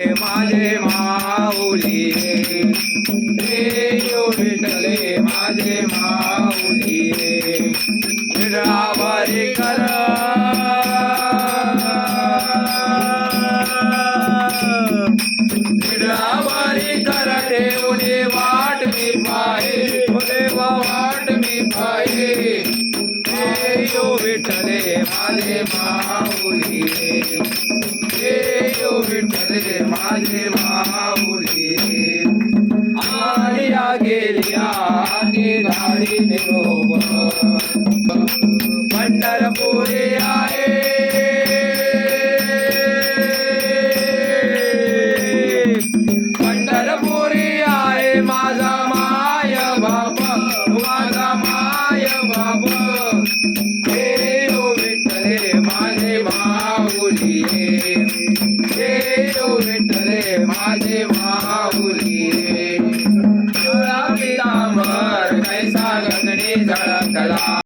माझे माऊली रे, ओ विठ्ठले माझे माऊली विडावारी कर विडावारी कर देवने वाट मी पाहे देवा वाट मी पाहे रे, ओ विठ्ठले माझे माऊली ओ विठ्ठले माझे माऊली आलिया गेलिया आली धाडी निरोबर पंढरपुरी आहे पंढरपुरी आहे माझा माय बाप माझा माय बाप हे ओ विठ्ठले माझे माऊली ओ विठ्ठले माझे माऊली पितांबर कैसा गगनी झळकला